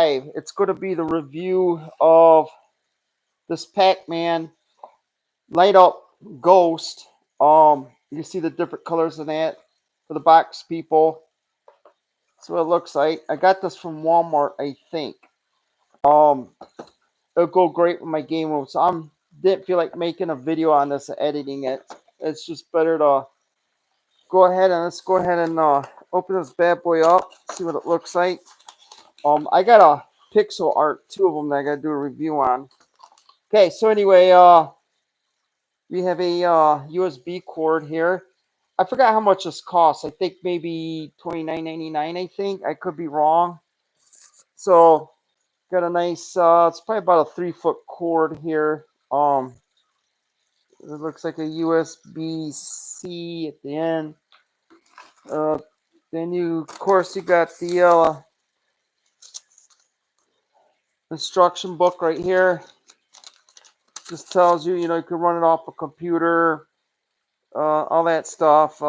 5. It's going to be the review of this Pac-Man light up ghost. You can see the different colors in that for the box people. That's what it looks like. I got this from Walmart, I think. It'll go great with my game room. So I didn't feel like making a video on this and editing it. It's just better to go ahead and let's go ahead and open this bad boy up, see what it looks like. I got a pixel art, 2 of them that I got to do a review on. Okay, so anyway, we have a USB cord here. I forgot how much this costs. I think maybe $29.99. I think I could be wrong. So got a nice. It's probably about a 3-foot cord here. It looks like a USB-C at the end. Then of course, you got the instruction book right here. Just tells you, you can run it off a computer, all that stuff.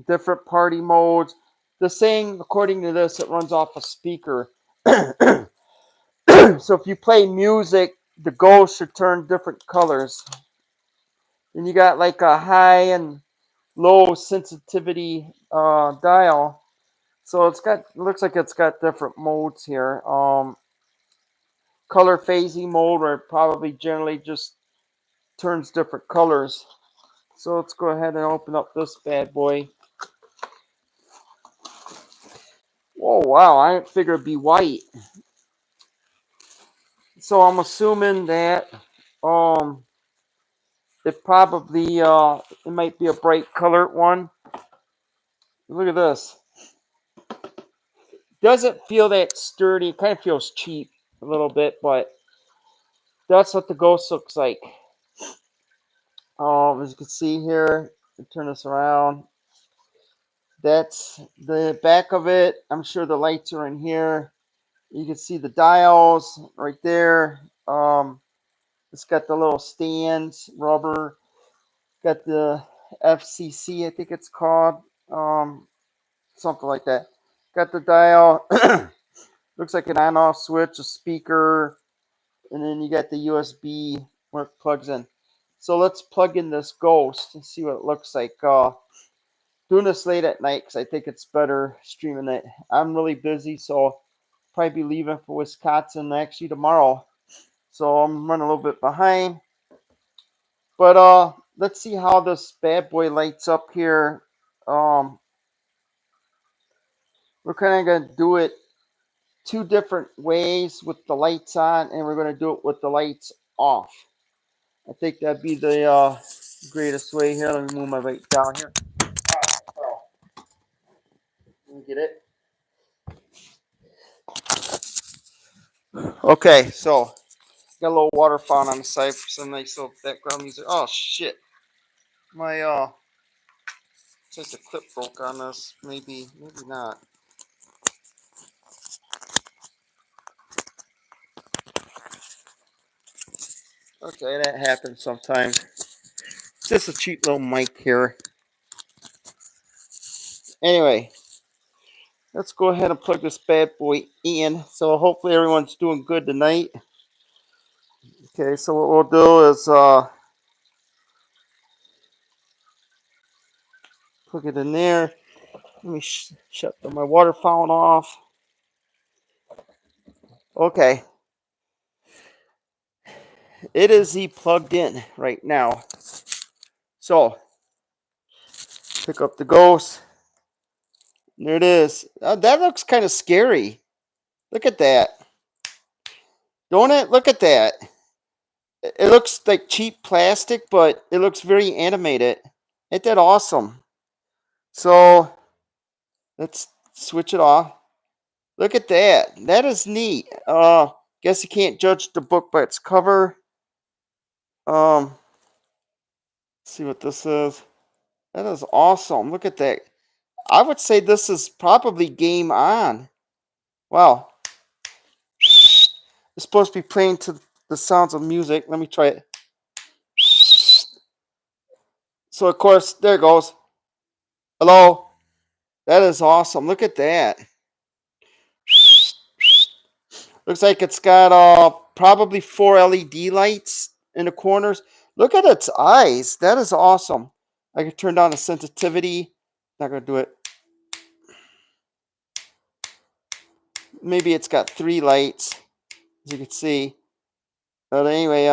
Different party modes. The saying, according to this, it runs off a speaker. So if you play music, the ghost should turn different colors. Then you got like a high and low sensitivity dial. So it looks like it's got different modes here. Color phasing mode, where it probably generally just turns different colors. So let's go ahead and open up this bad boy. Oh wow, I didn't figure it'd be white. So I'm assuming that it probably it might be a bright colored one. Look at this. Doesn't feel that sturdy. It kind of feels cheap a little bit, but that's what the ghost looks like. As you can see here, turn this around. That's the back of it. I'm sure the lights are in here. You can see the dials right there. It's got the little stands, rubber. Got the FCC, I think it's called. Something like that. Got the dial. Looks like an on-off switch, a speaker, and then you got the USB where it plugs in. So let's plug in this ghost and see what it looks like. Doing this late at night because I think it's better streaming it. I'm really busy, so I'll probably be leaving for Wisconsin actually tomorrow. So I'm running a little bit behind. But let's see how this bad boy lights up here. We're kind of going to do it 2 different ways with the lights on, and we're going to do it with the lights off. I think that'd be the greatest way here. Let me move my light down here. Let me get it. Okay, so got a little water fountain on the side for some nice little background music. Oh shit. My looks like the clip broke on this. Maybe not. Okay, that happens sometimes. It's just a cheap little mic here. Anyway, let's go ahead and plug this bad boy in. So hopefully everyone's doing good tonight. Okay, so what we'll do is plug it in there. Let me shut my water fountain off. Okay. It is plugged in right now. So, pick up the ghost. There it is. That looks kind of scary. Look at that. Don't it? Look at that. It looks like cheap plastic, but it looks very animated. Ain't that awesome? So, let's switch it off. Look at that. That is neat. Guess you can't judge the book by its cover. Let's see what this is. That is awesome. Look at that. I would say this is probably game on. Wow. It's supposed to be playing to the sounds of music. Let me try it. So, of course, there it goes. Hello. That is awesome. Look at that. Looks like it's got probably 4 LED lights in the corners. Look at its eyes. That is awesome. I can turn down the sensitivity. Not gonna do it. Maybe it's got 3 lights, as you can see. But anyway,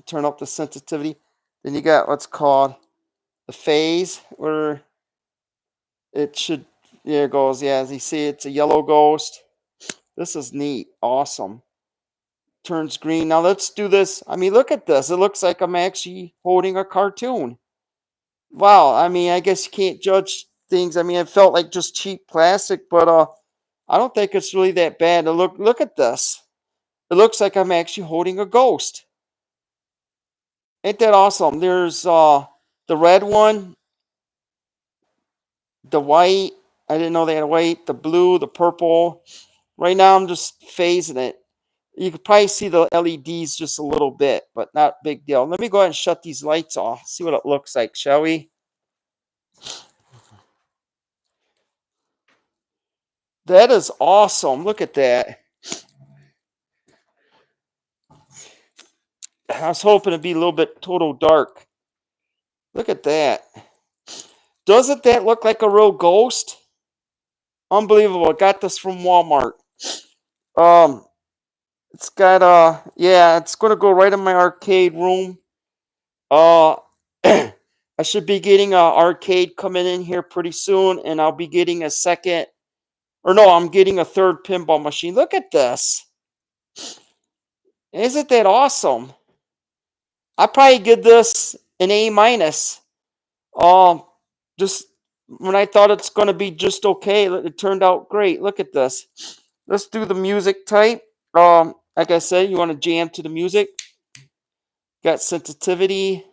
turn up the sensitivity. Then you got what's called the phase, where it should. There it goes. Yeah, as you see, it's a yellow ghost. This is neat. Awesome. Turns green. Now let's do this. I mean, look at this. It looks like I'm actually holding a cartoon. Wow. I mean, I guess you can't judge things. I mean, it felt like just cheap plastic, but I don't think it's really that bad. Look at this. It looks like I'm actually holding a ghost. Ain't that awesome? There's the red one, the white. I didn't know they had white, the blue, the purple. Right now I'm just phasing it. You could probably see the LEDs just a little bit, but not big deal. Let me go ahead and shut these lights off. See what it looks like, shall we? That is awesome. Look at that. I was hoping it'd be a little bit total dark. Look at that. Doesn't that look like a real ghost? Unbelievable. I got this from Walmart. Um, it's got yeah, it's gonna go right in my arcade room. Uh I should be getting a arcade coming in here pretty soon, and I'll be getting a second, or no, I'm getting a third pinball machine. Look at this. Isn't that awesome? I probably give this an A minus. Um, just when I thought it's gonna be just okay, it turned out great. Look at this. Let's do the music type. Like I said, you want to jam to the music. Got sensitivity.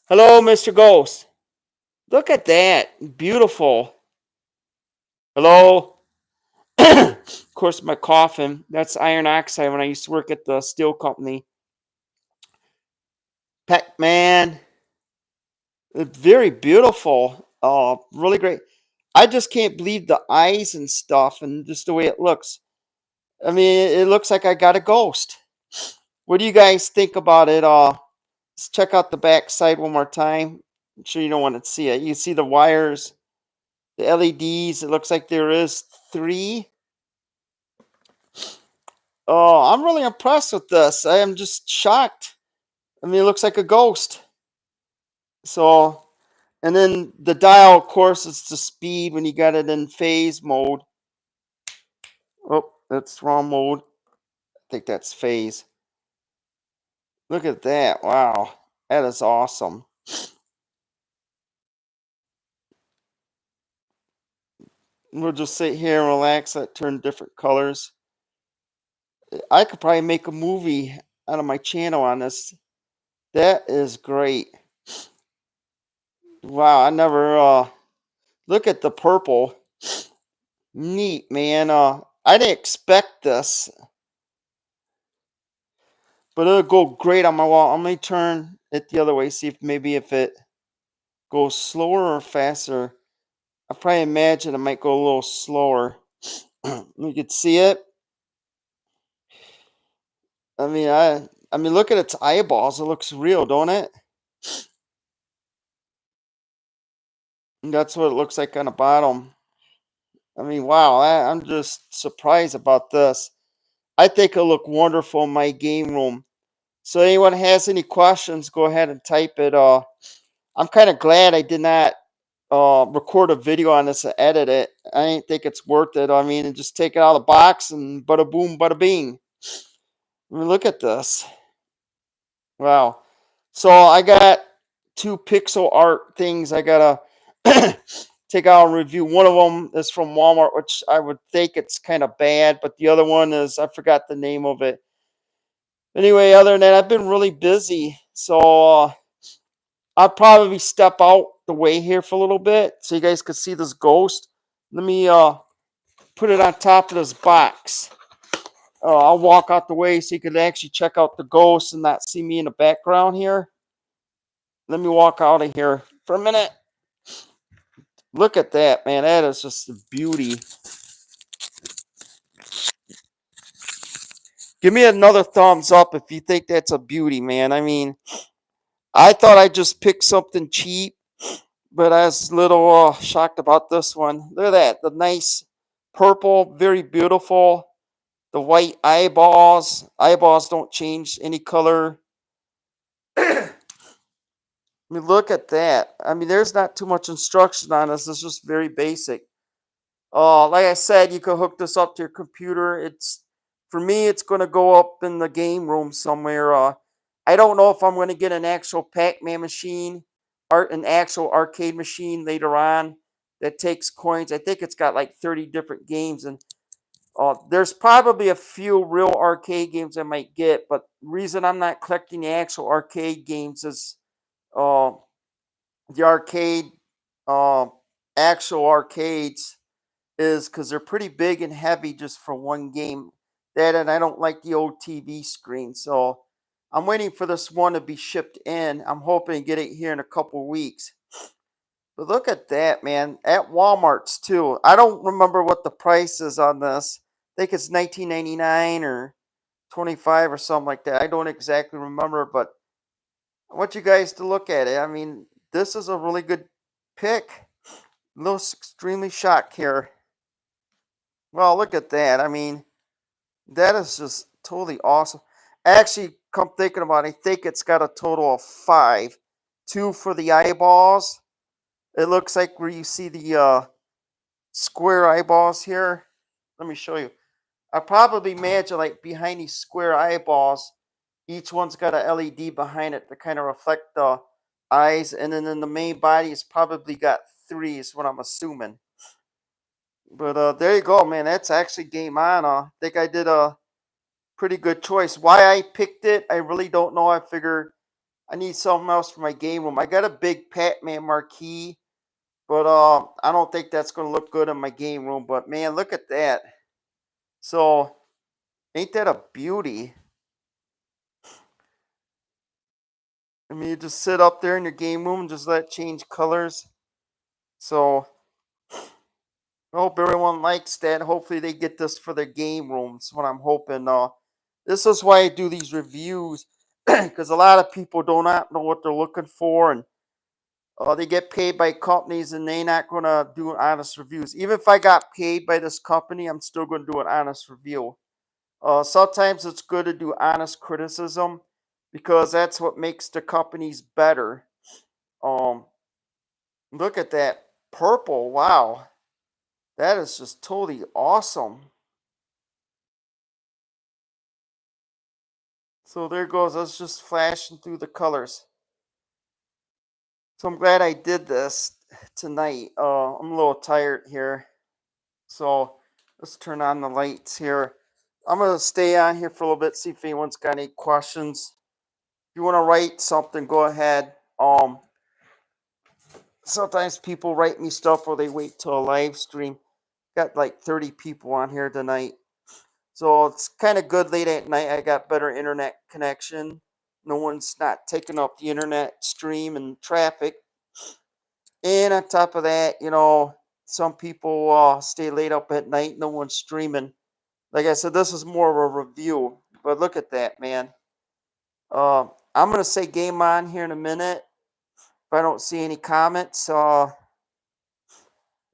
Hello, Mr. Ghost. Look at that. Beautiful. Hello. Of course, my coffin. That's iron oxide when I used to work at the steel company. Pac-Man. Very beautiful. Oh, really great. I just can't believe the eyes and stuff and just the way it looks. I mean, it looks like I got a ghost. What do you guys think about it? Let's check out the back side one more time. I'm sure you don't want to see it. You see the wires, the LEDs. It looks like there is 3. Oh, I'm really impressed with this. I am just shocked. I mean, it looks like a ghost. So, and then the dial, of course, is the speed when you got it in phase mode. Oh, that's wrong mode. I think that's phase. Look at that. Wow. That is awesome. We'll just sit here and relax. Let it turn different colors. I could probably make a movie out of my channel on this. That is great. Wow, I never look at the purple. Neat, man. I didn't expect this, but it'll go great on my wall. I'm gonna turn it the other way, see if maybe if it goes slower or faster. I probably imagine it might go a little slower. You could see it. I mean, look at its eyeballs. It looks real, don't it? And that's what it looks like on the bottom. I mean, wow. I'm just surprised about this. I think it'll look wonderful in my game room. So, anyone has any questions, go ahead and type it. I'm kind of glad I did not record a video on this and edit it. I didn't think it's worth it. I mean, and just take it out of the box and bada boom, bada bing. I mean, look at this. Wow. So I got 2 pixel art things I gotta take out and review. One of them is from Walmart, which I would think it's kind of bad, but the other one is I forgot the name of it. Anyway, other than that, I've been really busy, so I'll probably step out the way here for a little bit so you guys could see this ghost. Let me put it on top of this box. I'll walk out the way so you can actually check out the ghost and not see me in the background here. Let me walk out of here for a minute. Look at that, man. That is just a beauty. Give me another thumbs up if you think that's a beauty, man. I mean, I thought I just picked something cheap, but I was a little shocked about this one. Look at that. The nice purple, very beautiful. The white eyeballs. Eyeballs don't change any color. I mean, look at that. I mean, there's not too much instruction on this. It's just very basic. Like I said, you can hook this up to your computer. It's for me, it's going to go up in the game room somewhere. I don't know if I'm going to get an actual Pac-Man machine, or an actual arcade machine later on that takes coins. I think it's got like 30 different games, and there's probably a few real arcade games I might get. But the reason I'm not collecting the actual arcade games is uh, the arcade, uh, actual arcades is because they're pretty big and heavy just for one game. That, and I don't like the old TV screen. So I'm waiting for this one to be shipped in. I'm hoping to get it here in a couple weeks. But look at that, man. At Walmart's too. I don't remember what the price is on this. I think it's 19.99 or 25 or something like that. I don't exactly remember, but I want you guys to look at it. I mean, this is a really good pick. A little extremely shocked here. Well, look at that. I mean, that is just totally awesome. Actually, come thinking about it, I think it's got a total of 5. 2 for the eyeballs. It looks like where you see the square eyeballs here. Let me show you. I probably imagine like behind these square eyeballs, each one's got a LED behind it to kind of reflect the eyes. And then in the main body, it's probably got 3 is what I'm assuming. But there you go, man. That's actually game on. I think I did a pretty good choice. Why I picked it, I really don't know. I figure I need something else for my game room. I got a big Pac-Man marquee, but I don't think that's going to look good in my game room. But man, look at that. So ain't that a beauty? I mean, you just sit up there in your game room and just let it change colors. So I hope everyone likes that. Hopefully they get this for their game rooms. What I'm hoping. This is why I do these reviews because a lot of people do not know what they're looking for, and they get paid by companies and they're not going to do honest reviews. Even if I got paid by this company, I'm still going to do an honest review. Sometimes it's good to do honest criticism because that's what makes the companies better. Um, Look at that purple. Wow. That is just totally awesome. So there goes us just flashing through the colors. So I'm glad I did this tonight. I'm a little tired here. So let's turn on the lights here. I'm gonna stay on here for a little bit, see if anyone's got any questions. If you want to write something, go ahead. Sometimes people write me stuff or they wait till a live stream. Got like 30 people on here tonight. So it's kind of good late at night. I got better internet connection. No one's not taking up the internet stream and traffic. And on top of that, some people stay late up at night. No one's streaming. Like I said, this is more of a review. But look at that, man. I'm going to say game on here in a minute. If I don't see any comments,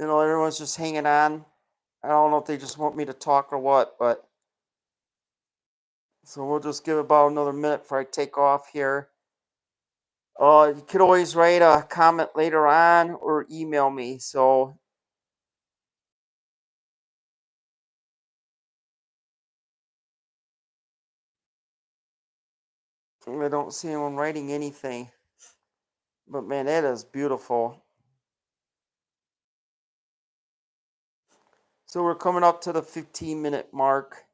everyone's just hanging on. I don't know if they just want me to talk or what, but so we'll just give about another minute before I take off here. You could always write a comment later on or email me. So I don't see anyone writing anything. But man, that is beautiful. So we're coming up to the 15-minute mark.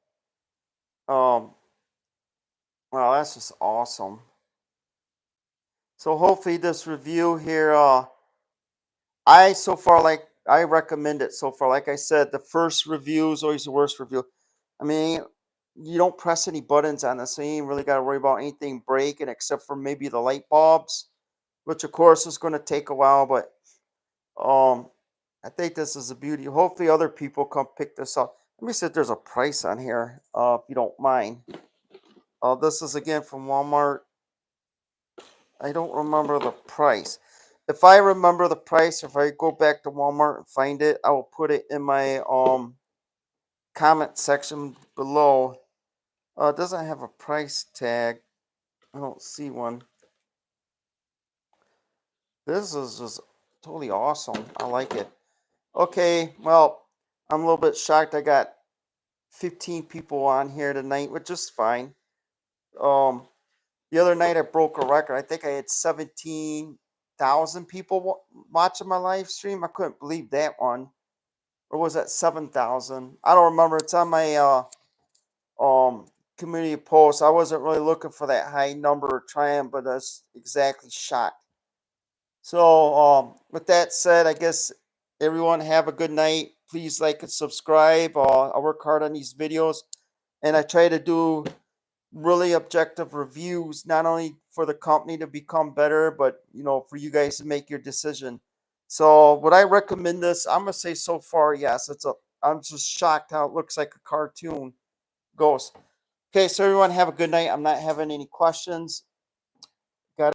Wow, that's just awesome. So hopefully this review here, I recommend it so far. Like I said, the first review is always the worst review. I mean, you don't press any buttons on this, so you ain't really got to worry about anything breaking except for maybe the light bulbs, which of course is going to take a while. But um, I think this is a beauty. Hopefully, other people come pick this up. Let me see if there's a price on here, if you don't mind. This is again from Walmart. I don't remember the price. If I remember the price, if I go back to Walmart and find it, I will put it in my comment section below. It doesn't have a price tag. I don't see one. This is just totally awesome. I like it. Okay, well, I'm a little bit shocked. I got 15 people on here tonight, which is fine. The other night I broke a record. I think I had 17,000 people watching my live stream. I couldn't believe that one. Or was that 7,000? I don't remember. It's on my community post. I wasn't really looking for that high number or trying, but that's exactly shocked. So, with that said, I guess everyone have a good night. Please like and subscribe. I work hard on these videos, and I try to do really objective reviews, not only for the company to become better, but for you guys to make your decision. So, would I recommend this? I'm gonna say so far, yes. I'm just shocked how it looks like a cartoon ghost. Okay, so everyone have a good night. I'm not having any questions.